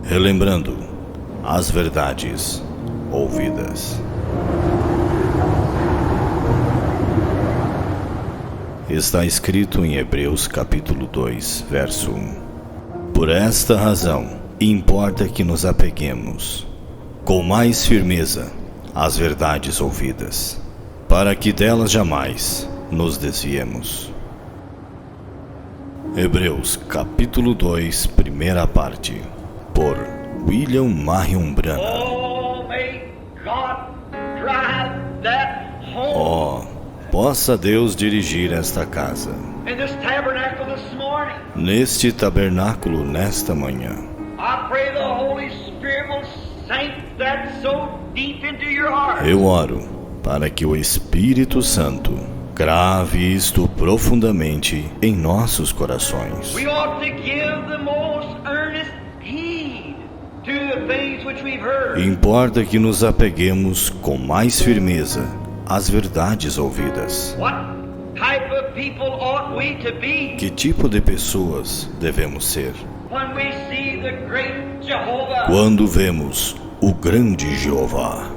relembrando as verdades ouvidas. Está escrito em Hebreus capítulo 2, verso 1. Por esta razão, importa que nos apeguemos com mais firmeza às verdades ouvidas, para que delas jamais nos desviemos. Hebreus capítulo 2, primeira parte, por William Marion Branham. Possa Deus dirigir esta casa, neste tabernáculo nesta manhã. Eu oro para que o Espírito Santo grave isto profundamente em nossos corações. Importa que nos apeguemos com mais firmeza às verdades ouvidas. Que tipo de pessoas devemos ser quando vemos o grande Jeová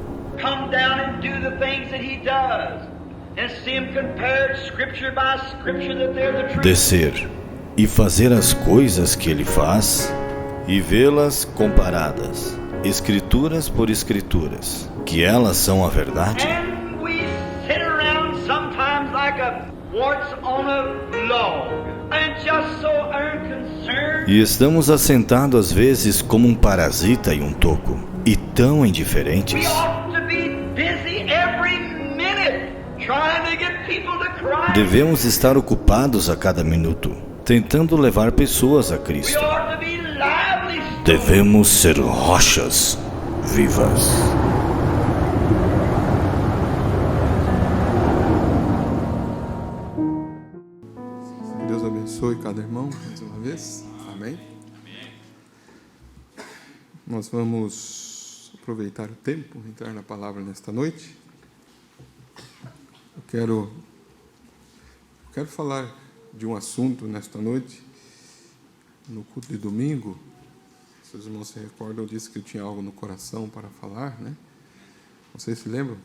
descer e fazer as coisas que ele faz e vê-las comparadas, escrituras por escrituras, que elas são a verdade? E estamos assentados às vezes como um parasita em um toco, e tão indiferentes. Devemos estar ocupados a cada minuto, tentando levar pessoas a Cristo. Devemos ser rochas vivas. Deus abençoe cada irmão mais uma vez. Amém. Nós vamos aproveitar o tempo, entrar na palavra nesta noite. Eu quero falar de um assunto nesta noite. No culto de domingo, se os irmãos se recordam, eu disse que eu tinha algo no coração para falar, né? Vocês se lembram?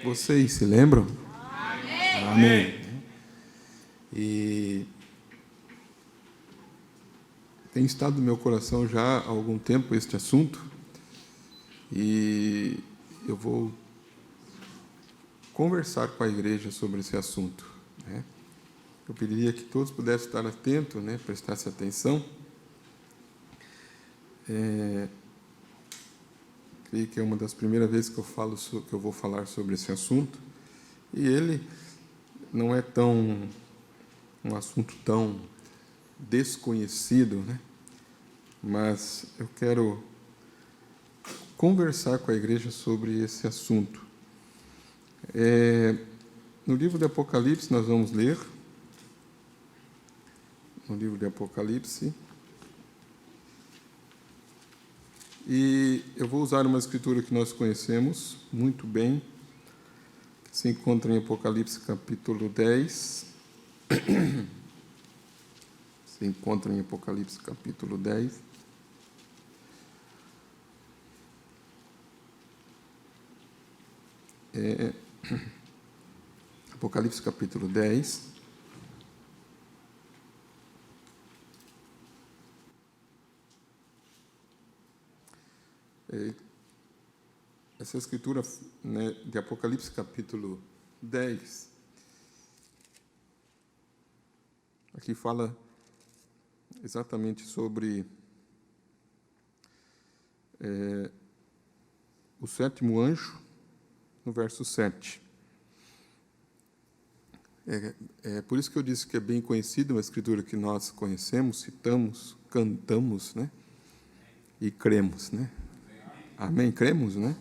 Vocês se lembram? Amém. Amém. E tem estado no meu coração já há algum tempo este assunto, e eu vou conversar com a igreja sobre esse assunto, né? Eu pediria que todos pudessem estar atentos, né, prestassem atenção. Creio que é uma das primeiras vezes que eu vou falar sobre esse assunto, e ele não é um assunto tão desconhecido, né? Mas eu quero conversar com a igreja sobre esse assunto. No livro de Apocalipse, nós vamos ler. No livro de Apocalipse. E eu vou usar uma escritura que nós conhecemos muito bem, que se encontra em Apocalipse capítulo 10. Se encontra em Apocalipse capítulo 10. Apocalipse capítulo 10. Essa escritura, né, de Apocalipse capítulo 10, aqui fala exatamente sobre o sétimo anjo, no verso 7. Por isso que eu disse que é bem conhecida, uma escritura que nós conhecemos, citamos, cantamos, né? E cremos, né? Amém? Cremos, né?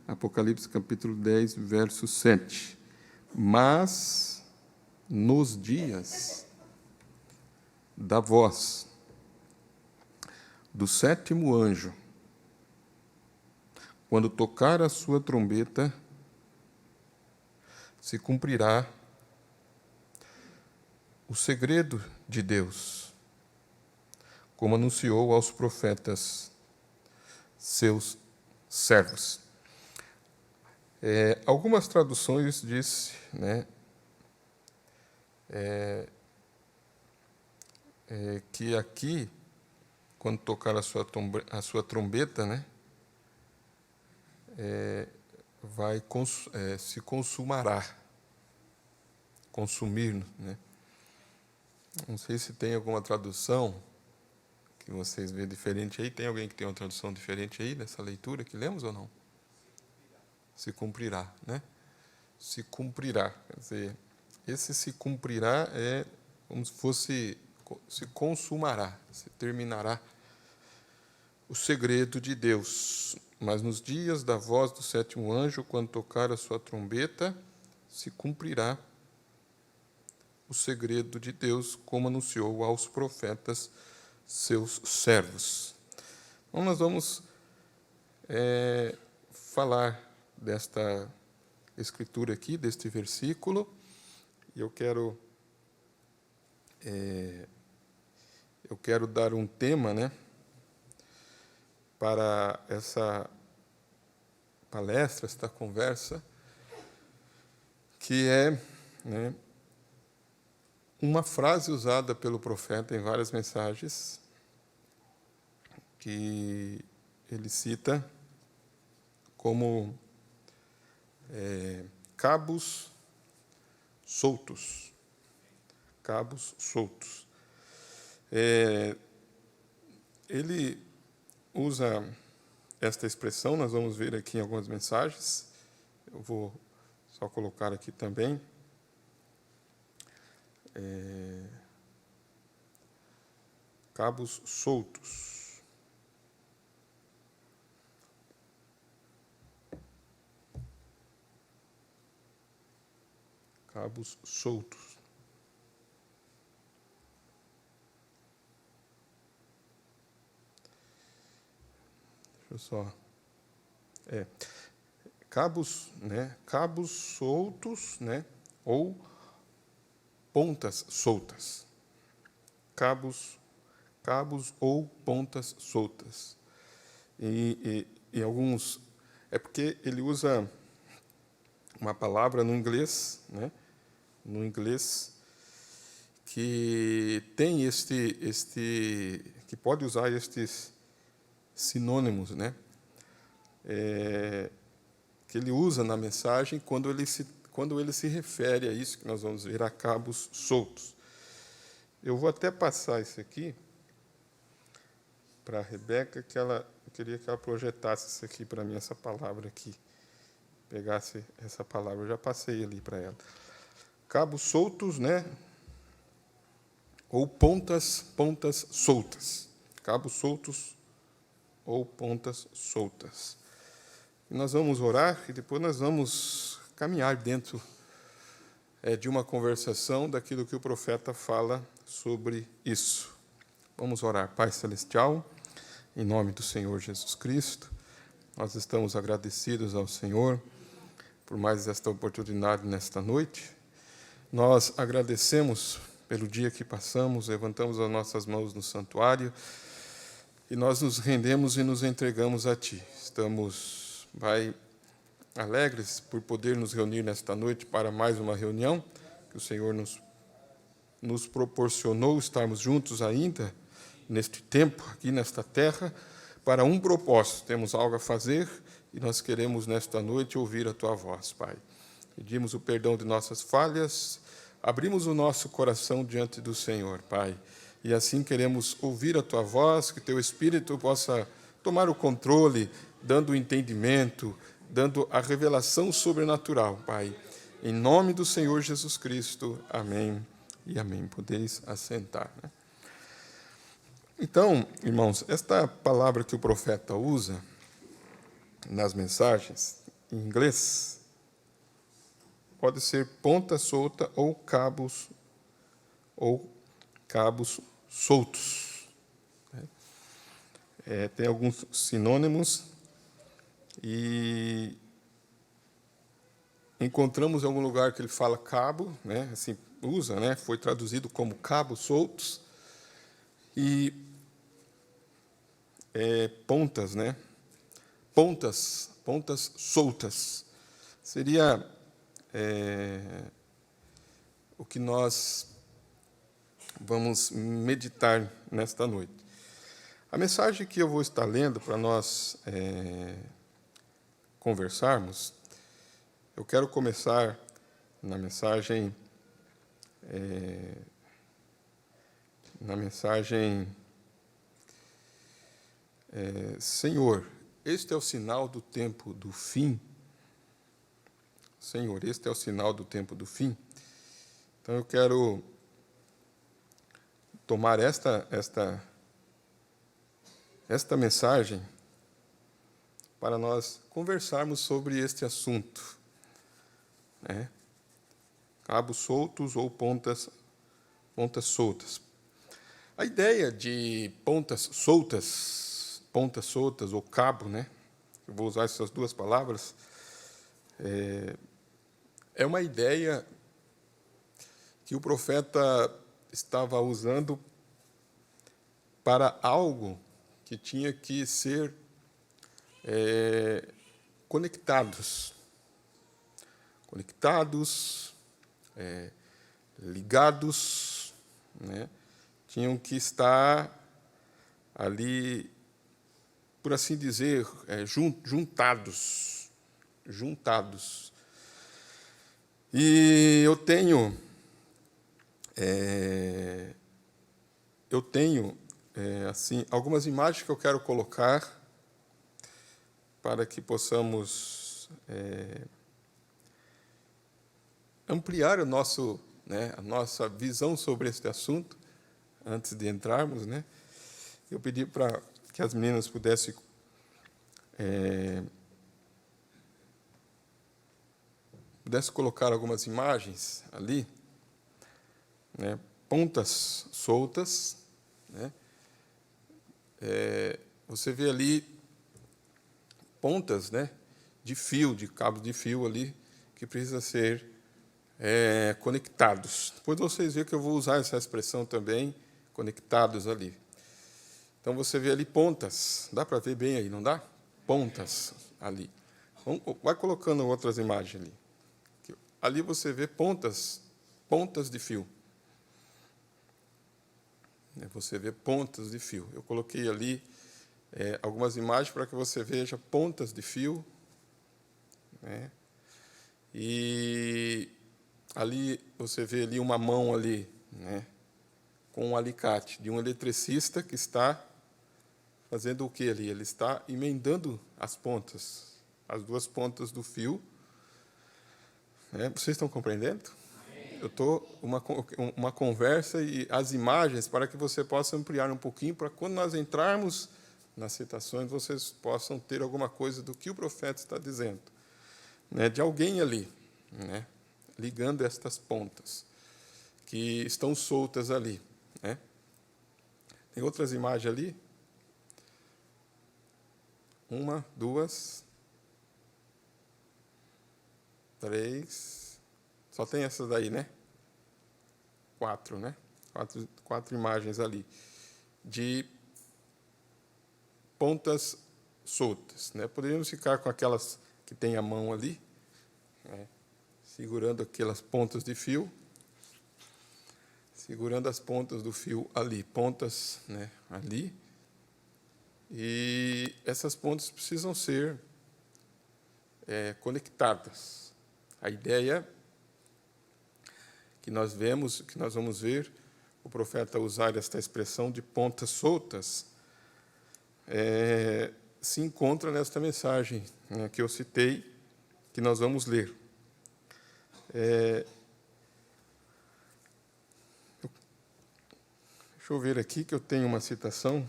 Apocalipse capítulo 10, verso 7. Mas nos dias da voz do sétimo anjo, quando tocar a sua trombeta, se cumprirá o segredo de Deus, como anunciou aos profetas seus servos. Algumas traduções diz, né, que aqui, quando tocar a sua trombeta, né, se consumará, consumir, né? Não sei se tem alguma tradução que vocês veem diferente aí. Tem alguém que tem uma tradução diferente aí nessa leitura que lemos ou não? Se cumprirá, né? Se cumprirá. Quer dizer, esse se cumprirá é como se fosse se consumará, se terminará o segredo de Deus. Mas nos dias da voz do sétimo anjo, quando tocar a sua trombeta, se cumprirá o segredo de Deus, como anunciou aos profetas seus servos. Então, nós vamos falar desta escritura aqui, deste versículo, e eu quero dar um tema, né, para essa palestra, esta conversa, que é, né, uma frase usada pelo profeta em várias mensagens, que ele cita como cabos soltos. Cabos soltos. Ele usa esta expressão, nós vamos ver aqui em algumas mensagens. Eu vou só colocar aqui também. Cabos soltos. Cabos soltos. Deixa eu só. Cabos, né? Cabos soltos, né? Ou pontas soltas. Cabos ou pontas soltas. E alguns... É porque ele usa uma palavra no inglês, né? No inglês, que tem que pode usar estes sinônimos, né? Que ele usa na mensagem quando ele se refere a isso que nós vamos ver, a cabos soltos. Eu vou até passar isso aqui para a Rebeca, eu queria que ela projetasse isso aqui para mim, essa palavra aqui. Pegasse essa palavra, eu já passei ali para ela. Cabos soltos, né? Ou pontas soltas. Cabos soltos ou pontas soltas. E nós vamos orar e depois nós vamos caminhar dentro de uma conversação daquilo que o profeta fala sobre isso. Vamos orar. Pai Celestial, em nome do Senhor Jesus Cristo, nós estamos agradecidos ao Senhor por mais esta oportunidade nesta noite. Nós agradecemos pelo dia que passamos, levantamos as nossas mãos no santuário e nós nos rendemos e nos entregamos a Ti. Estamos, Pai, alegres por poder nos reunir nesta noite para mais uma reunião, que o Senhor nos proporcionou estarmos juntos ainda, neste tempo, aqui nesta terra, para um propósito. Temos algo a fazer e nós queremos, nesta noite, ouvir a Tua voz, Pai. Pedimos o perdão de nossas falhas, abrimos o nosso coração diante do Senhor, Pai, e assim queremos ouvir a Tua voz, que Teu Espírito possa tomar o controle, dando o entendimento, dando a revelação sobrenatural, Pai. Em nome do Senhor Jesus Cristo, amém e amém. Podeis assentar, né? Então, irmãos, esta palavra que o profeta usa nas mensagens, em inglês, pode ser ponta solta ou cabos soltos. Tem alguns sinônimos e encontramos em algum lugar que ele fala cabo, né? Assim usa, né? Foi traduzido como cabos soltos. E pontas, né? Pontas soltas. Seria o que nós vamos meditar nesta noite. A mensagem que eu vou estar lendo para nós conversarmos, eu quero começar na mensagem Senhor, este é o sinal do tempo do fim. Senhor, este é o sinal do tempo do fim. Então eu quero tomar esta mensagem para nós conversarmos sobre este assunto, né? Cabos soltos ou pontas soltas. A ideia de pontas soltas ou cabo, né? Eu vou usar essas duas palavras. É uma ideia que o profeta estava usando para algo que tinha que ser conectados, ligados, né? Tinham que estar ali, por assim dizer, juntados. E eu tenho assim algumas imagens que eu quero colocar para que possamos ampliar a nossa visão sobre este assunto antes de entrarmos, né? Eu pedi para que as meninas pudessem colocar algumas imagens ali, né? Pontas soltas, né? Você vê ali pontas, né, de fio, de cabos de fio ali, que precisa ser conectados. Depois vocês verem que eu vou usar essa expressão também, conectados ali. Então você vê ali pontas, dá para ver bem aí, não dá? Pontas ali. Vai colocando outras imagens ali. Ali você vê pontas de fio. Você vê pontas de fio. Eu coloquei ali algumas imagens para que você veja pontas de fio, né? E ali você vê ali uma mão ali, né, com um alicate de um eletricista que está fazendo o que ali? Ele está emendando as pontas, as duas pontas do fio. Vocês estão compreendendo? Eu estou uma conversa e as imagens para que você possa ampliar um pouquinho, para quando nós entrarmos nas citações, vocês possam ter alguma coisa do que o profeta está dizendo, né, de alguém ali, né, ligando estas pontas que estão soltas ali, né. Tem outras imagens ali? 1, 2, 3, só tem essas daí, né? 4, né? Quatro imagens ali de pontas soltas, né? Poderíamos ficar com aquelas que tem a mão ali, né, segurando aquelas pontas de fio, segurando as pontas do fio ali, pontas, né, ali. E essas pontas precisam ser conectadas. A ideia que nós vamos ver o profeta usar esta expressão de pontas soltas, se encontra nesta mensagem, né, que eu citei, que nós vamos ler. Deixa eu ver aqui que eu tenho uma citação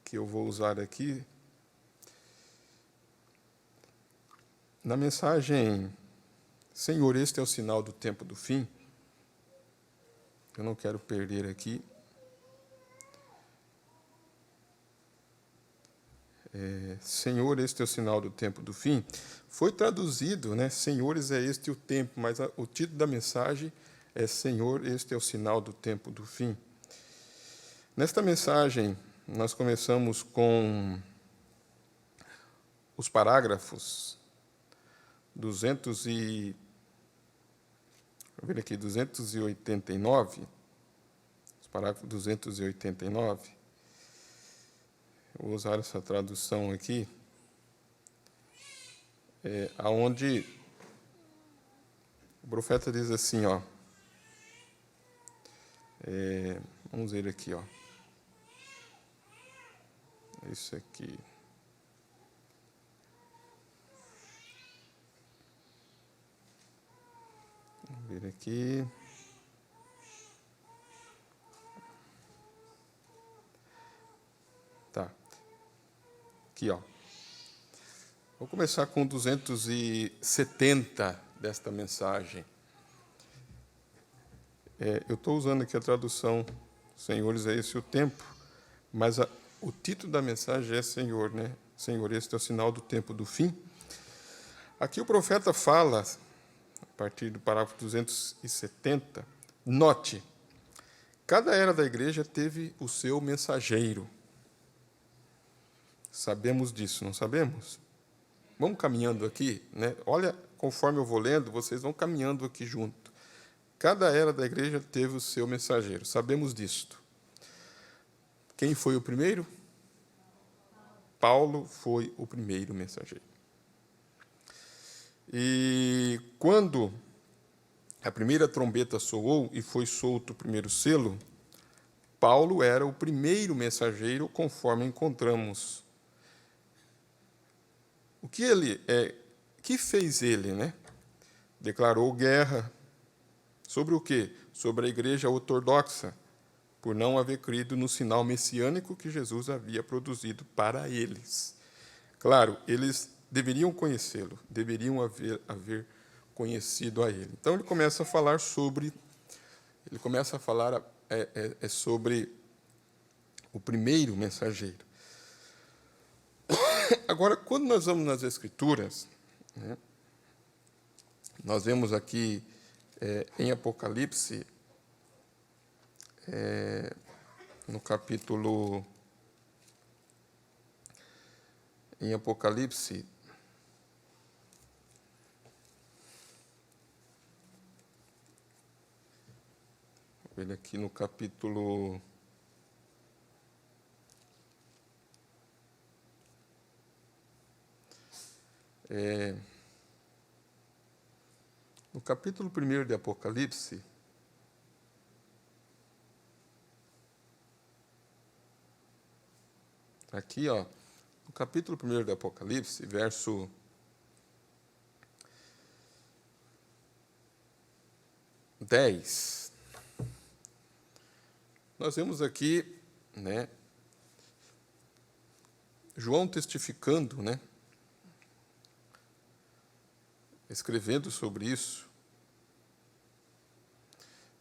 que eu vou usar aqui. Na mensagem, Senhor, este é o sinal do tempo do fim. Eu não quero perder aqui. Senhor, este é o sinal do tempo do fim. Foi traduzido, né? Senhores, é este o tempo, mas o título da mensagem é Senhor, este é o sinal do tempo do fim. Nesta mensagem, nós começamos com os parágrafos 289, os parágrafos 289. Eu vou usar essa tradução aqui, aonde o profeta diz assim, ó, vamos ver aqui, ó, isso aqui. Vamos ver aqui. Tá. Aqui, ó. Vou começar com 270 desta mensagem. Eu estou usando aqui a tradução Senhores, é esse o tempo, mas o título da mensagem é Senhor, né? Senhor, este é o sinal do tempo do fim. Aqui o profeta fala, a partir do parágrafo 270, note, cada era da igreja teve o seu mensageiro. Sabemos disso, não sabemos? Vamos caminhando aqui, né? Olha, conforme eu vou lendo, vocês vão caminhando aqui junto. Cada era da igreja teve o seu mensageiro. Sabemos disto. Quem foi o primeiro? Paulo foi o primeiro mensageiro. E quando a primeira trombeta soou e foi solto o primeiro selo, Paulo era o primeiro mensageiro, conforme encontramos. O que fez ele, né? Declarou guerra. Sobre o quê? Sobre a igreja ortodoxa, por não haver crido no sinal messiânico que Jesus havia produzido para eles. Claro, eles deveriam conhecê-lo, deveriam haver conhecido a ele. Então ele começa a falar sobre sobre o primeiro mensageiro. Agora, quando nós vamos nas Escrituras, né, nós vemos aqui em Apocalipse, no capítulo... Em Apocalipse, vou ver aqui no capítulo... no capítulo 1 de Apocalipse, aqui, ó, no capítulo 1 de Apocalipse, verso 10, nós vemos aqui, né, João testificando, né, escrevendo sobre isso,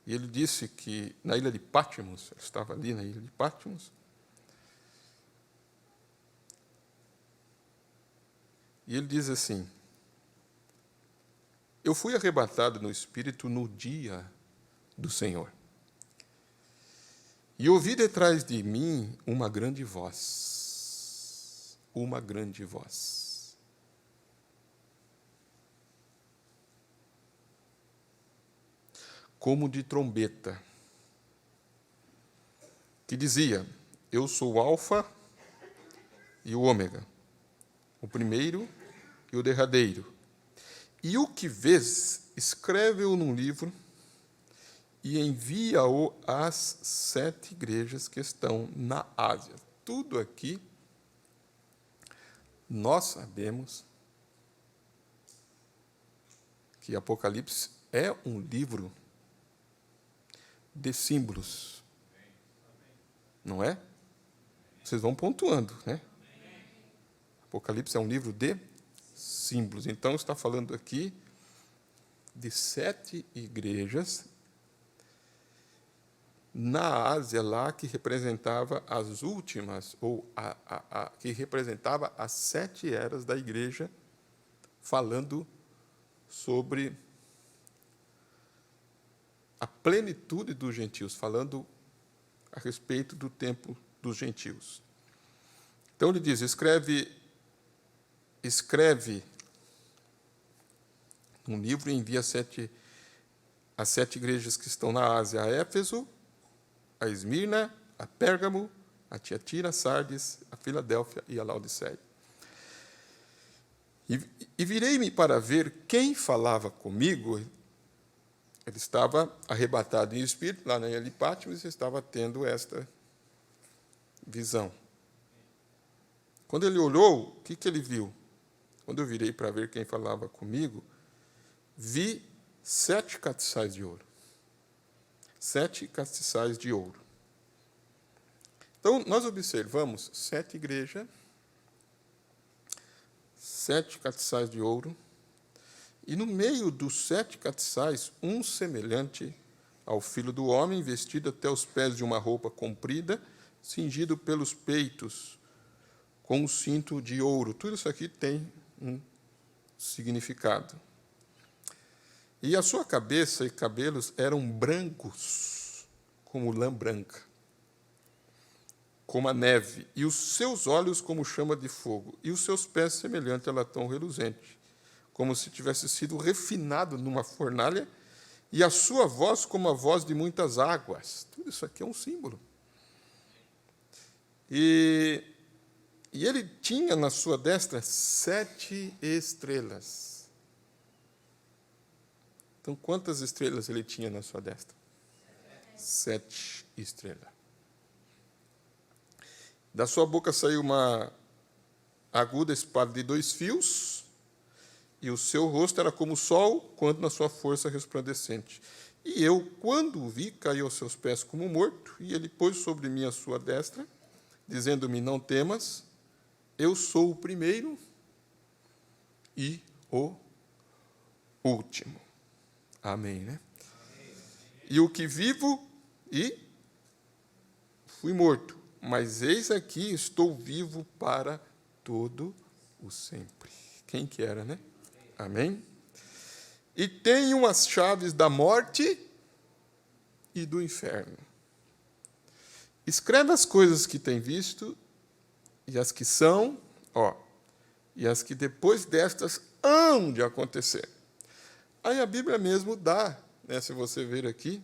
e ele disse que na ilha de Patmos, ele estava ali na ilha de Patmos, e ele diz assim, eu fui arrebatado no Espírito no dia do Senhor, e ouvi detrás de mim uma grande voz, como de trombeta, que dizia, eu sou o Alfa e o Ômega, o primeiro e o derradeiro. E o que vês, escreve-o num livro e envia-o às 7 igrejas que estão na Ásia. Tudo aqui nós sabemos que Apocalipse é um livro de símbolos, não é? Vocês vão pontuando, né? Apocalipse é um livro de símbolos. Então, está falando aqui de 7 igrejas na Ásia, lá que representava as últimas, ou que representava as 7 eras da igreja, falando sobre a plenitude dos gentios, falando a respeito do tempo dos gentios. Então ele diz, escreve um livro e envia as 7 igrejas que estão na Ásia, a Éfeso, a Esmirna, a Pérgamo, a Tiatira, a Sardes, a Filadélfia e a Laodiceia. E virei-me para ver quem falava comigo. Ele estava arrebatado em espírito, lá na ilha de Patmos, e estava tendo esta visão. Quando ele olhou, o que ele viu? Quando eu virei para ver quem falava comigo, vi 7 castiçais de ouro. 7 castiçais de ouro. Então, nós observamos 7 igrejas, 7 castiçais de ouro, e no meio dos 7 castiçais, um semelhante ao Filho do Homem, vestido até os pés de uma roupa comprida, cingido pelos peitos, com um cinto de ouro. Tudo isso aqui tem um significado. E a sua cabeça e cabelos eram brancos, como lã branca, como a neve, e os seus olhos como chama de fogo, e os seus pés semelhante a latão reluzente, como se tivesse sido refinado numa fornalha, e a sua voz como a voz de muitas águas. Tudo isso aqui é um símbolo. E ele tinha na sua destra 7 estrelas. Então, quantas estrelas ele tinha na sua destra? 7 estrelas. Da sua boca saiu uma aguda espada de 2 fios, e o seu rosto era como o sol, quando na sua força resplandecente. E eu, quando o vi, caí aos seus pés como morto, e ele pôs sobre mim a sua destra, dizendo-me, não temas, eu sou o primeiro e o último. Amém, né? Amém. E o que vivo e fui morto, mas eis aqui, estou vivo para todo o sempre. Quem que era, né? Amém? E tenho as chaves da morte e do inferno. Escreve as coisas que tem visto, e as que são, e as que depois destas hão de acontecer. Aí a Bíblia mesmo dá, né, se você ver aqui,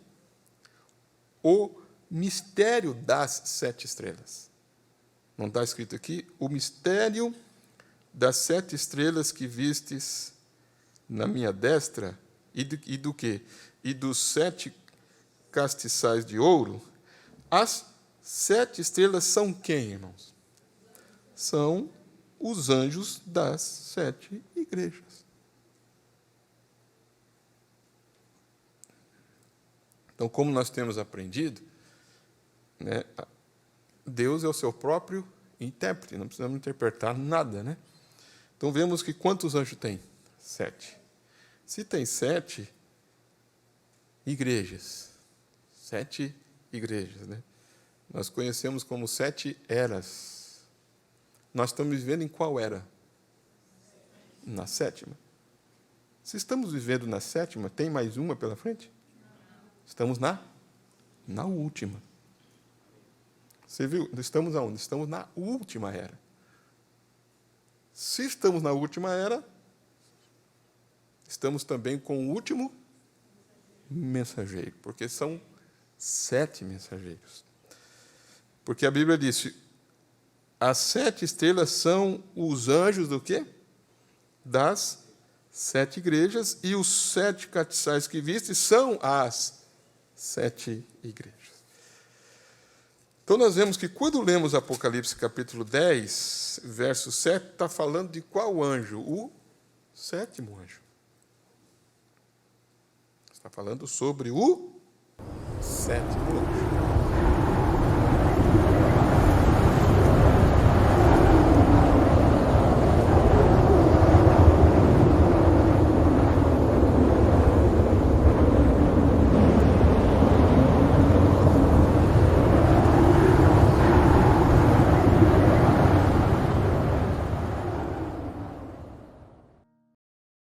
o mistério das 7 estrelas. Não está escrito aqui? O mistério das 7 estrelas que vistes na minha destra, e do quê? E dos 7 castiçais de ouro. As 7 estrelas são quem, irmãos? São os anjos das 7 igrejas. Então, como nós temos aprendido, né, Deus é o seu próprio intérprete, não precisamos interpretar nada, né? Então, vemos que quantos anjos tem? 7. Se tem 7 igrejas, 7 igrejas, né? Nós conhecemos como 7 eras. Nós estamos vivendo em qual era? Na 7ª. Se estamos vivendo na 7ª, tem mais uma pela frente? Estamos na última. Você viu? Estamos aonde? Estamos na última era. Se estamos na última era, estamos também com o último mensageiro, porque são 7 mensageiros. Porque a Bíblia disse, as 7 estrelas são os anjos do quê? Das 7 igrejas, e os 7 castiçais que viste são as 7 igrejas. Então, nós vemos que quando lemos Apocalipse capítulo 10, verso 7, está falando de qual anjo? O 7º anjo. Está falando sobre o 7º anjo.